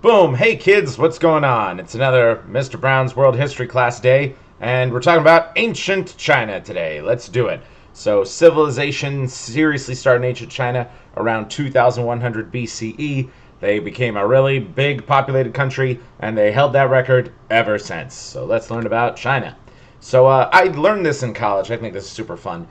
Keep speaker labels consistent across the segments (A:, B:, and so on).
A: Boom! Hey kids, what's going on? It's another Mr. Brown's World History class day, and we're talking about ancient China today. Let's do it. So, civilization seriously started in ancient China around 2100 BCE. They became a really big populated country, and they held that record ever since. So, let's learn about China. So, I learned this in college. I think this is super fun.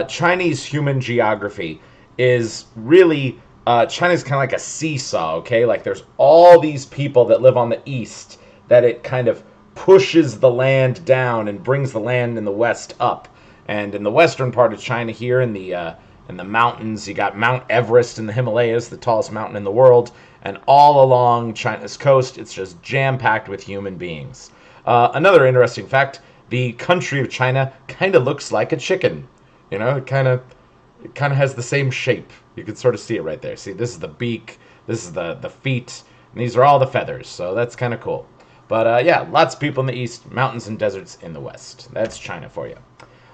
A: Chinese human geography is really China's kind of like a seesaw, okay? Like there's all these people that live on the east that it kind of pushes the land down and brings the land in the west up. And in the western part of China here in the mountains, you got Mount Everest in the Himalayas, the tallest mountain in the world, and all along China's coast, it's just jam-packed with human beings. Another interesting fact, the country of China kind of looks like a chicken. You know, it kind of has the same shape. You can sort of see it right there. See, this is the beak, this is the feet, and these are all the feathers. So that's kind of cool. But yeah, lots of people in the east, mountains and deserts in the west. That's China for you.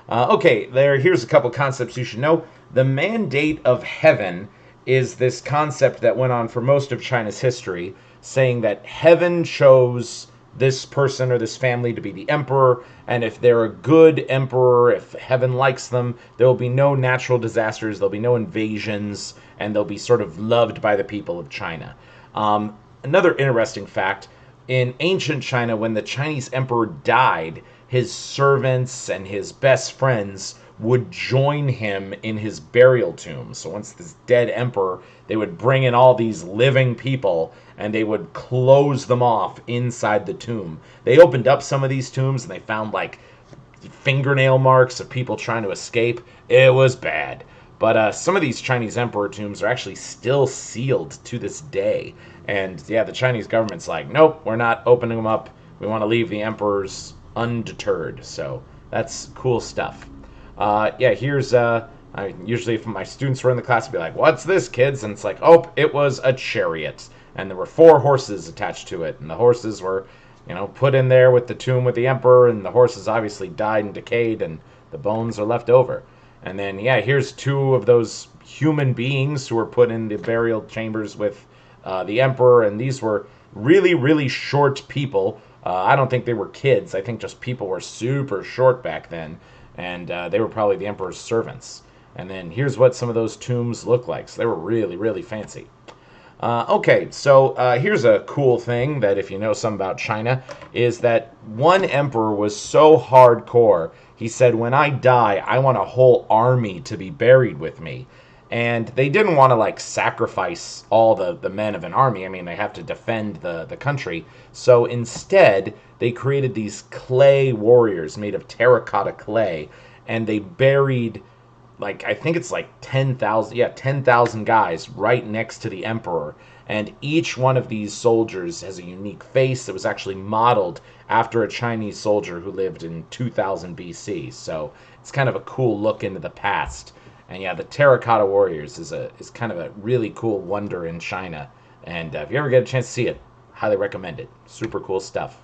A: Okay, here's a couple concepts you should know. The mandate of heaven is this concept that went on for most of China's history, saying that heaven chose this person or this family to be the emperor, and if they're a good emperor, if heaven likes them, there will be no natural disasters, there'll be no invasions, and they'll be sort of loved by the people of China. Another interesting fact, in ancient China, when the Chinese emperor died, his servants and his best friends would join him in his burial tomb. So once this dead emperor, they would bring in all these living people and they would close them off inside the tomb. They opened up some of these tombs and they found like fingernail marks of people trying to escape. It was bad. But some of these Chinese emperor tombs are actually still sealed to this day. And yeah, the Chinese government's like, nope, we're not opening them up. We want to leave the emperors undeterred. So that's cool stuff. Yeah, here's usually if my students were in the class, I'd be like, "What's this, kids?" And it's like, "Oh, it was a chariot, and there were four horses attached to it, and the horses were, put in there with the tomb with the emperor, and the horses obviously died and decayed, and the bones are left over." And then, yeah, here's two of those human beings who were put in the burial chambers with the emperor, and these were really, really short people. I don't think they were kids. I think just people were super short back then, and they were probably the emperor's servants. And then here's what some of those tombs look like. So they were really, really fancy. Okay, so here's a cool thing that if you know something about China, is that one emperor was so hardcore, he said, when I die, I want a whole army to be buried with me. And they didn't want to like sacrifice all the men of an army. I mean, they have to defend the country. So instead, they created these clay warriors made of terracotta clay, and they buried like I think it's like 10,000, yeah, 10,000 guys right next to the emperor. And each one of these soldiers has a unique face that was actually modeled after a Chinese soldier who lived in 2000 BC. So it's kind of a cool look into the past. And yeah, the Terracotta Warriors is kind of a really cool wonder in China. And if you ever get a chance to see it, highly recommend it. Super cool stuff.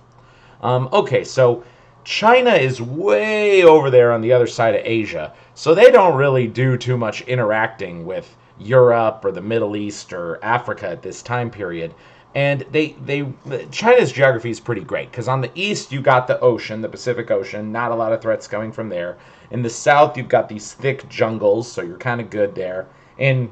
A: Okay, so China is way over there on the other side of Asia, so they don't really do too much interacting with Europe or the Middle East or Africa at this time period. And China's geography is pretty great because on the east you got the ocean, the Pacific Ocean, not a lot of threats coming from there. In the south you've got these thick jungles, so you're kind of good there. In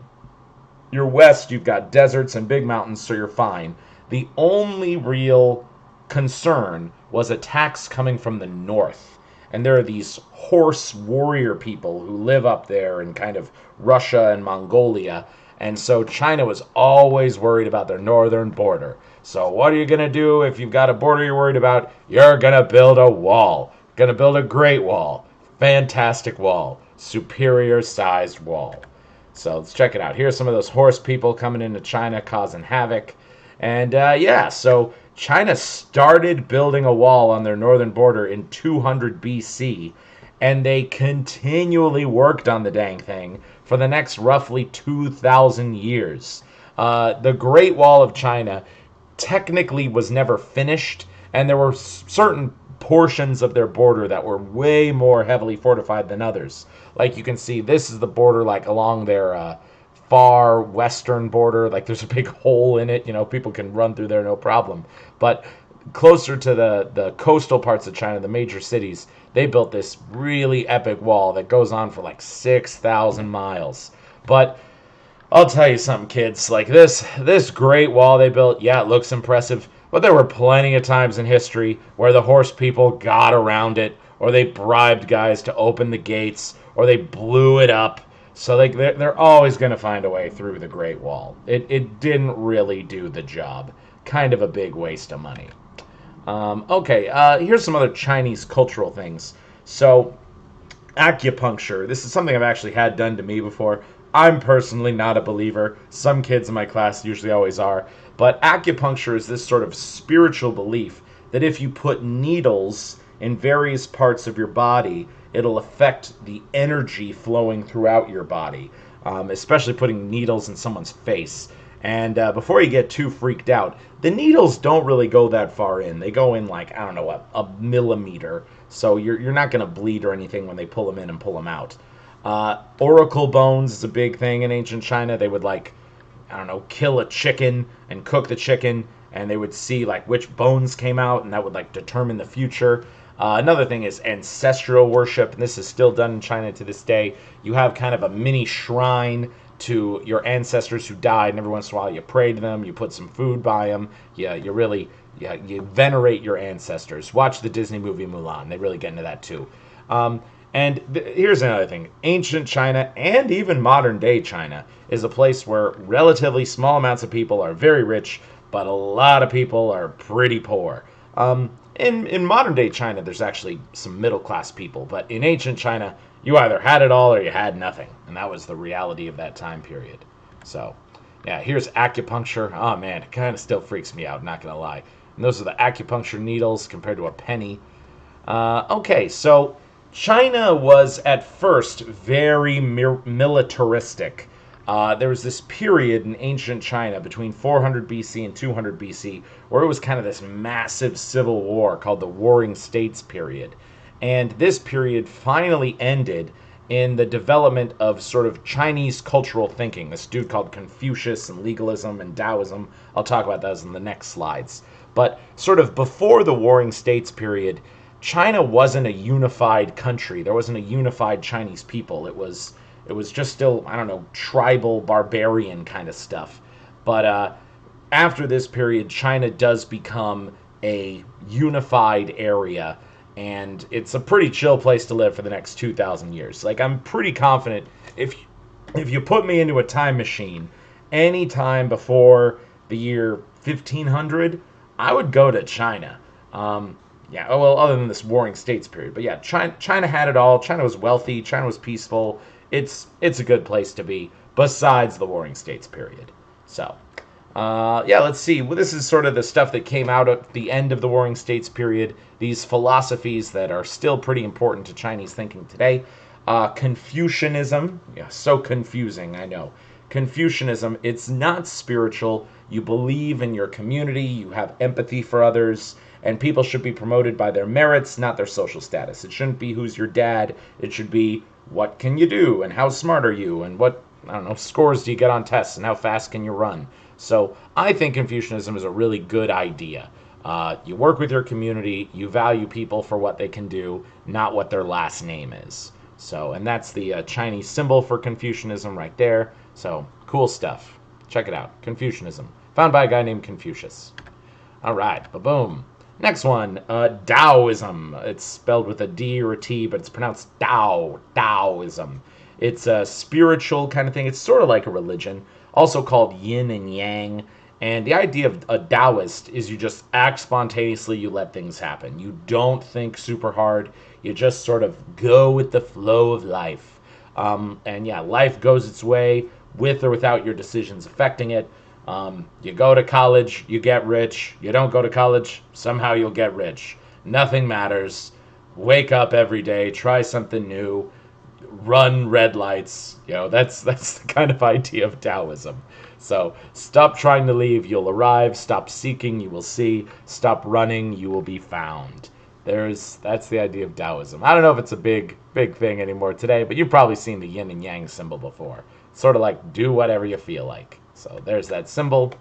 A: your west you've got deserts and big mountains, so you're fine. The only real concern was attacks coming from the north. And there are these horse warrior people who live up there in kind of Russia and Mongolia. And so China was always worried about their northern border. So what are you going to do if you've got a border you're worried about? You're going to build a wall. Going to build a great wall. Fantastic wall. Superior sized wall. So let's check it out. Here's some of those horse people coming into China causing havoc. And yeah, so China started building a wall on their northern border in 200 BC, and they continually worked on the dang thing for the next roughly 2,000 years. The Great Wall of China technically was never finished, and there were certain portions of their border that were way more heavily fortified than others. Like you can see, this is the border like along their far western border. Like there's a big hole in it. People can run through there no problem. But closer to the coastal parts of China, the major cities, they built this really epic wall that goes on for like 6,000 miles. But I'll tell you something, kids. Like this great wall they built, yeah, it looks impressive, but there were plenty of times in history where the horse people got around it, or they bribed guys to open the gates, or they blew it up. So they're always going to find a way through the Great Wall. It didn't really do the job. Kind of a big waste of money. Okay, here's some other Chinese cultural things. So, acupuncture. This is something I've actually had done to me before. I'm personally not a believer. Some kids in my class usually always are. But acupuncture is this sort of spiritual belief that if you put needles in various parts of your body, it'll affect the energy flowing throughout your body, especially putting needles in someone's face. And before you get too freaked out, the needles don't really go that far in. They go in like, I don't know, a millimeter. So you're not going to bleed or anything when they pull them in and pull them out. Oracle bones is a big thing in ancient China. They would I don't know, kill a chicken and cook the chicken, and they would see like which bones came out, and that would like determine the future. Another thing is ancestral worship, and this is still done in China to this day. You have kind of a mini shrine to your ancestors who died, and every once in a while you pray to them, you put some food by them, you venerate your ancestors. Watch the Disney movie Mulan. They really get into that too. Here's another thing. Ancient China, and even modern day China, is a place where relatively small amounts of people are very rich, but a lot of people are pretty poor. In modern day China, there's actually some middle class people, but in ancient China, you either had it all or you had nothing, and that was the reality of that time period. So, yeah, here's acupuncture. Oh man, it kind of still freaks me out, not gonna lie. And those are the acupuncture needles compared to a penny. Okay, so China was at first very militaristic. There was this period in ancient China between 400 BC and 200 BC where it was kind of this massive civil war called the Warring States period. And this period finally ended in the development of sort of Chinese cultural thinking. This dude called Confucius and legalism and Taoism. I'll talk about those in the next slides. But sort of before the Warring States period, China wasn't a unified country. There wasn't a unified Chinese people. It was just still, I don't know, tribal, barbarian kind of stuff. But after this period, China does become a unified area, and it's a pretty chill place to live for the next 2,000 years. Like, I'm pretty confident if you put me into a time machine any time before the year 1500, I would go to China. Yeah, well, other than this Warring States period. But yeah, China had it all. China was wealthy. China was peaceful. It's a good place to be, besides the Warring States period. So, yeah, let's see. Well, this is sort of the stuff that came out at the end of the Warring States period. These philosophies that are still pretty important to Chinese thinking today. Confucianism. Yeah, so confusing, I know. Confucianism, it's not spiritual. You believe in your community. You have empathy for others. And people should be promoted by their merits, not their social status. It shouldn't be who's your dad. It should be what can you do and how smart are you and what, I don't know, scores do you get on tests and how fast can you run. So I think Confucianism is a really good idea. You work with your community, you value people for what they can do, not what their last name is. So, and that's the Chinese symbol for Confucianism right there. So, cool stuff. Check it out. Confucianism. Found by a guy named Confucius. All right, ba-boom. Next one, Taoism. It's spelled with a D or a T, but it's pronounced Taoism. It's a spiritual kind of thing. It's sort of like a religion, also called yin and yang. And the idea of a Taoist is you just act spontaneously, you let things happen. You don't think super hard. You just sort of go with the flow of life. And yeah, life goes its way with or without your decisions affecting it. You go to college, you get rich. You don't go to college, somehow you'll get rich. Nothing matters. Wake up every day, try something new, run red lights. That's the kind of idea of Taoism. So stop trying to leave, you'll arrive. Stop seeking, you will see. Stop running, you will be found. That's the idea of Taoism. I don't know if it's a big thing anymore today, but you've probably seen the yin and yang symbol before. sort of like do whatever you feel like. So there's that symbol.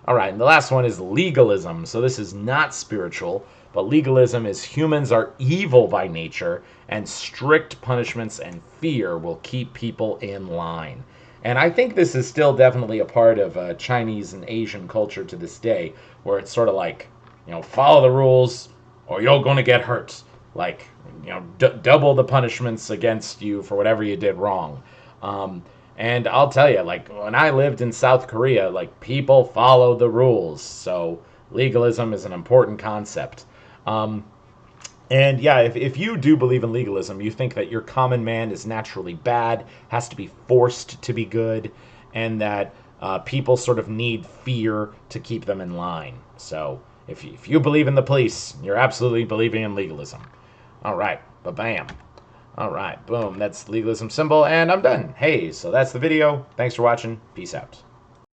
A: All right, and the last one is legalism. So this is not spiritual, but legalism is humans are evil by nature, and strict punishments and fear will keep people in line. And I think this is still definitely a part of Chinese and Asian culture to this day, where it's sort of like, follow the rules or you're going to get hurt. Like, double the punishments against you for whatever you did wrong. And I'll tell you, like, when I lived in South Korea, like, people followed the rules. So legalism is an important concept. And yeah, if you do believe in legalism, you think that your common man is naturally bad, has to be forced to be good, and that people sort of need fear to keep them in line. So if you believe in the police, you're absolutely believing in legalism. All right, ba-bam. All right, boom, that's legalism symbol, and I'm done. Hey, so that's the video. Thanks for watching. Peace out.